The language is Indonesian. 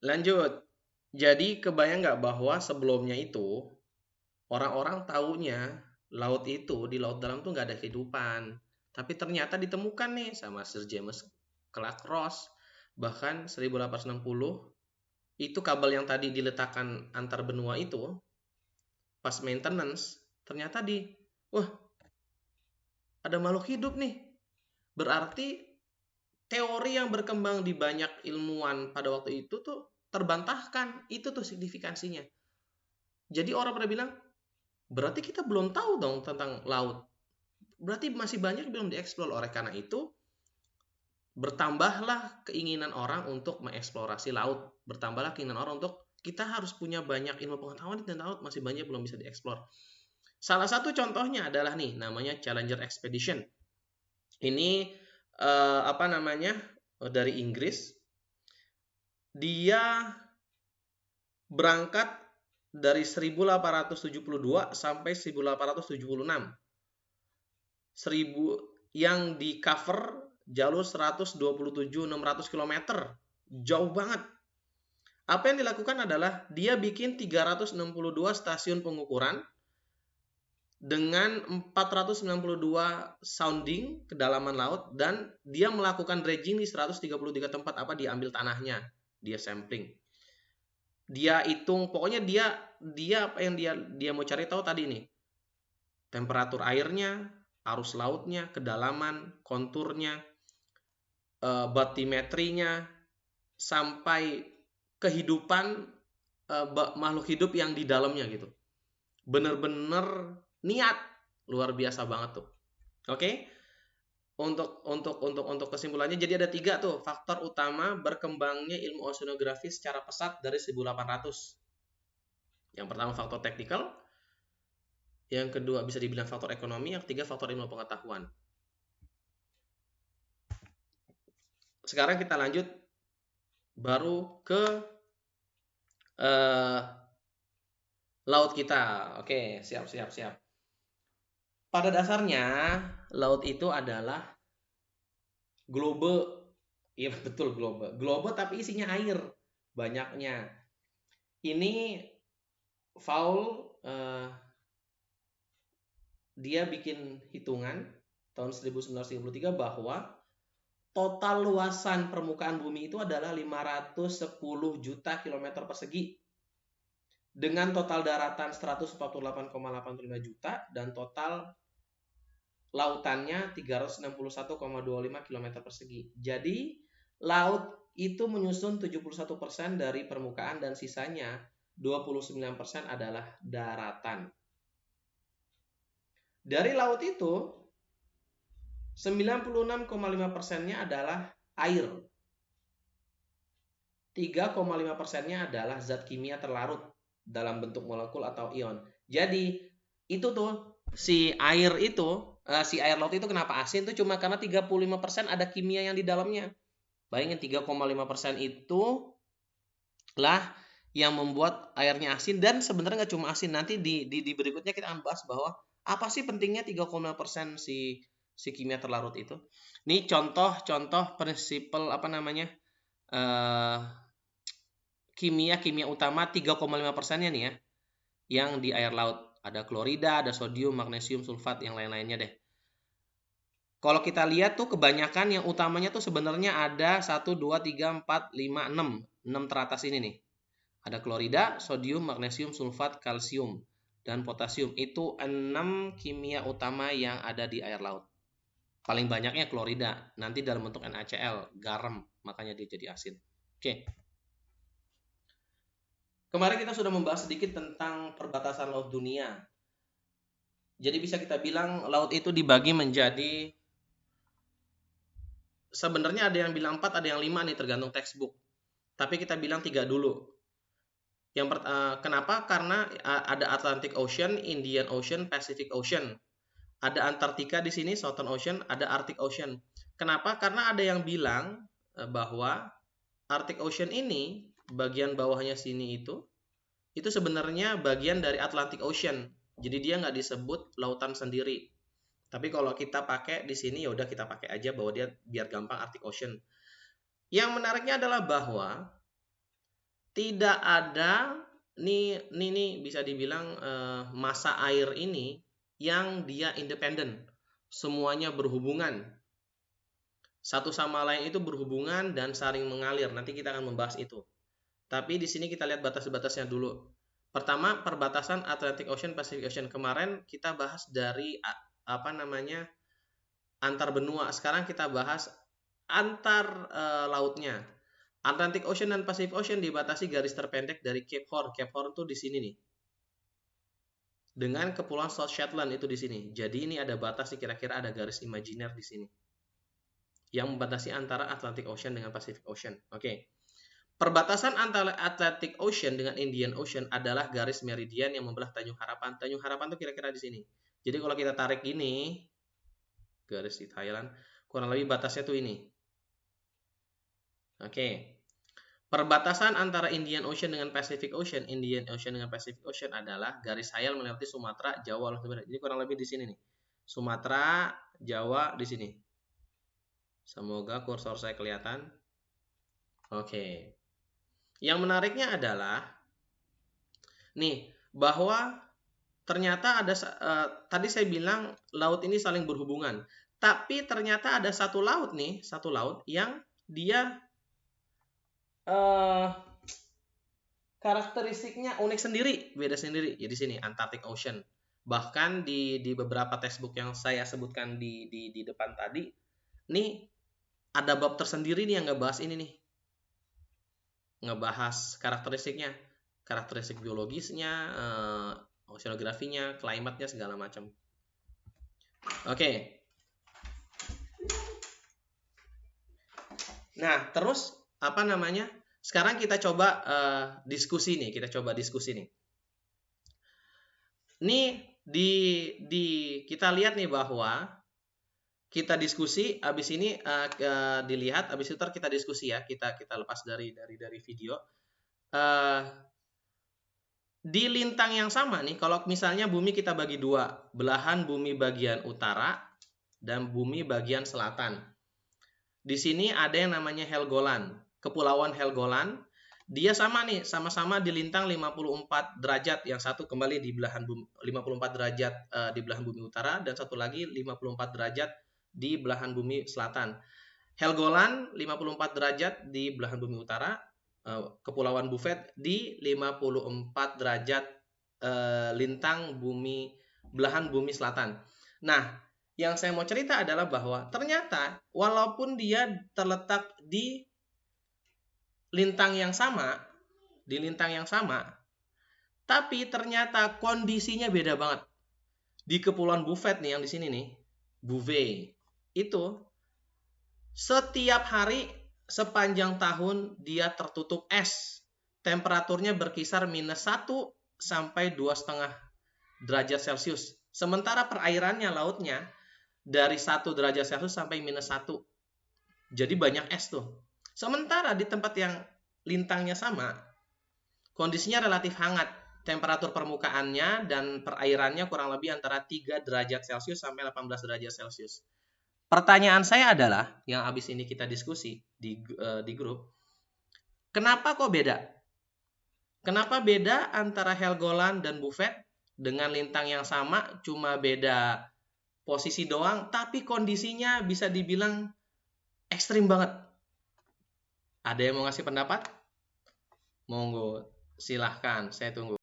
Lanjut. Jadi kebayang nggak bahwa sebelumnya itu orang-orang taunya laut itu di laut dalam tuh nggak ada kehidupan. Tapi ternyata ditemukan nih sama Sir James Clark Ross. Bahkan 1860 itu kabel yang tadi diletakkan antar benua itu pas maintenance ternyata wah, ada makhluk hidup nih. Berarti teori yang berkembang di banyak ilmuwan pada waktu itu tuh terbantahkan. Itu tuh signifikansinya. Jadi orang pada bilang, berarti kita belum tahu dong tentang laut. Berarti masih banyak yang belum dieksplor. Oleh karena itu, bertambahlah keinginan orang untuk mengeksplorasi laut. Bertambahlah keinginan orang untuk kita harus punya banyak ilmu pengetahuan tentang laut, masih banyak belum bisa dieksplor. Salah satu contohnya adalah nih, namanya Challenger Expedition. Ini apa namanya, dari Inggris. Dia berangkat dari 1872 sampai 1876. 1000 yang di cover jalur 127-600 km. Jauh banget. Apa yang dilakukan adalah dia bikin 362 stasiun pengukuran dengan 492 sounding kedalaman laut, dan dia melakukan dredging di 133 tempat. Apa, diambil tanahnya, dia sampling, dia hitung, pokoknya dia apa yang dia mau cari tahu tadi nih, temperatur airnya, arus lautnya, kedalaman, konturnya, batimetrinya, sampai kehidupan makhluk hidup yang di dalamnya gitu. Bener-bener niat luar biasa banget tuh. Oke, untuk kesimpulannya, jadi ada 3 tuh faktor utama berkembangnya ilmu oceanografi secara pesat dari 1800. Yang pertama faktor teknikal, yang kedua bisa dibilang faktor ekonomi, yang ketiga faktor ilmu pengetahuan. Sekarang kita lanjut baru ke eh, laut kita. Oke, siap siap siap. Pada dasarnya laut itu adalah globe. Iya betul, globe. Globe tapi isinya air banyaknya. Ini Fowl dia bikin hitungan tahun 1933 bahwa total luasan permukaan bumi itu adalah 510 juta kilometer persegi dengan total daratan 148,85 juta dan total lautannya 361,25 km persegi. Jadi laut itu menyusun 71% dari permukaan dan sisanya 29% adalah daratan. Dari laut itu 96,5%-nya adalah air. 3,5%-nya adalah zat kimia terlarut dalam bentuk molekul atau ion. Jadi itu tuh si air laut itu kenapa asin tuh cuma karena 35% ada kimia yang di dalamnya. Bayangin 3,5% itu lah yang membuat airnya asin, dan sebenarnya nggak cuma asin. Nanti di berikutnya kita akan bahas bahwa apa sih pentingnya 3,5% si kimia terlarut itu. Ini contoh prinsipal apa namanya, kimia utama 3,5%-nya nih ya, yang di air laut. Ada klorida, ada sodium, magnesium, sulfat, yang lain-lainnya deh. Kalau kita lihat tuh kebanyakan yang utamanya tuh sebenarnya ada 1, 2, 3, 4, 5, 6. 6 teratas ini nih. Ada klorida, sodium, magnesium, sulfat, kalsium, dan potasium. Itu 6 kimia utama yang ada di air laut. Paling banyaknya klorida, nanti dalam bentuk NaCl, garam, makanya dia jadi asin. Oke. Kemarin kita sudah membahas sedikit tentang perbatasan laut dunia. Jadi bisa kita bilang laut itu dibagi menjadi, sebenarnya ada yang bilang 4, ada yang 5 nih tergantung textbook. Tapi kita bilang 3 dulu. Kenapa? Karena ada Atlantic Ocean, Indian Ocean, Pacific Ocean. Ada Antartika di sini, Southern Ocean, ada Arctic Ocean. Kenapa? Karena ada yang bilang bahwa Arctic Ocean ini bagian bawahnya sini itu sebenarnya bagian dari Atlantic Ocean. Jadi dia nggak disebut lautan sendiri. Tapi kalau kita pakai di sini, ya udah kita pakai aja bahwa dia biar gampang Arctic Ocean. Yang menariknya adalah bahwa tidak ada nih bisa dibilang massa air ini yang dia independen, semuanya berhubungan. Satu sama lain itu berhubungan dan saling mengalir. Nanti kita akan membahas itu. Tapi di sini kita lihat batas-batasnya dulu. Pertama, perbatasan Atlantic Ocean, Pacific Ocean. Kemarin kita bahas dari antar benua. Sekarang kita bahas antar lautnya. Atlantic Ocean dan Pacific Ocean dibatasi garis terpendek dari Cape Horn. Cape Horn tuh di sini nih. Dengan Kepulauan South Shetland itu di sini. Jadi ini ada batas, kira-kira ada garis imajiner di sini yang membatasi antara Atlantic Ocean dengan Pacific Ocean. Oke. Perbatasan antara Atlantic Ocean dengan Indian Ocean adalah garis meridian yang membelah Tanjung Harapan. Tanjung Harapan itu kira-kira di sini. Jadi kalau kita tarik gini, garis di Thailand, kurang lebih batasnya tuh ini. Oke. Perbatasan antara Indian Ocean dengan Pacific Ocean, Indian Ocean dengan Pacific Ocean adalah garis hayal melewati Sumatera, Jawa, Lombok Timur. Jadi kurang lebih di sini nih. Sumatera, Jawa di sini. Semoga kursor saya kelihatan. Oke. Yang menariknya adalah nih, bahwa ternyata ada tadi saya bilang laut ini saling berhubungan. Tapi ternyata ada satu laut yang dia karakteristiknya unik sendiri, beda sendiri. Ya di sini Antarctic Ocean. Bahkan di beberapa textbook yang saya sebutkan di depan tadi, nih ada bab tersendiri nih yang ngebahas ini nih. Ngebahas karakteristiknya, karakteristik biologisnya, oceanografinya, klimatnya, segala macam. Oke. Nah, terus sekarang kita coba diskusi nih, Nih kita lihat nih bahwa kita diskusi, abis ini dilihat, abis itu kita diskusi ya, kita lepas dari video. Di lintang yang sama nih, kalau misalnya bumi kita bagi dua, belahan bumi bagian utara dan bumi bagian selatan. Di sini ada yang namanya Helgoland, Kepulauan Helgoland. Dia sama nih, sama-sama di lintang 54 derajat. Yang satu kembali di belahan bumi 54 derajat di belahan bumi utara, dan satu lagi 54 derajat di belahan bumi selatan. Helgoland 54 derajat di belahan bumi utara, Kepulauan Buffet di 54 derajat lintang belahan bumi selatan. Nah, yang saya mau cerita adalah bahwa ternyata walaupun dia terletak di lintang yang sama, tapi ternyata kondisinya beda banget. Di Kepulauan Buffet nih, yang di sini nih, Bouvet, itu setiap hari sepanjang tahun dia tertutup es. Temperaturnya berkisar -1 sampai 2,5 derajat Celcius. Sementara perairannya, lautnya, dari 1 derajat Celcius sampai -1. Jadi banyak es tuh. Sementara di tempat yang lintangnya sama, kondisinya relatif hangat. Temperatur permukaannya dan perairannya kurang lebih antara 3 derajat Celcius sampai 18 derajat Celcius. Pertanyaan saya adalah, yang habis ini kita diskusi di grup, kenapa kok beda? Kenapa beda antara Helgoland dan Buffet dengan lintang yang sama, cuma beda posisi doang, tapi kondisinya bisa dibilang ekstrim banget? Ada yang mau ngasih pendapat? Monggo, silahkan, saya tunggu.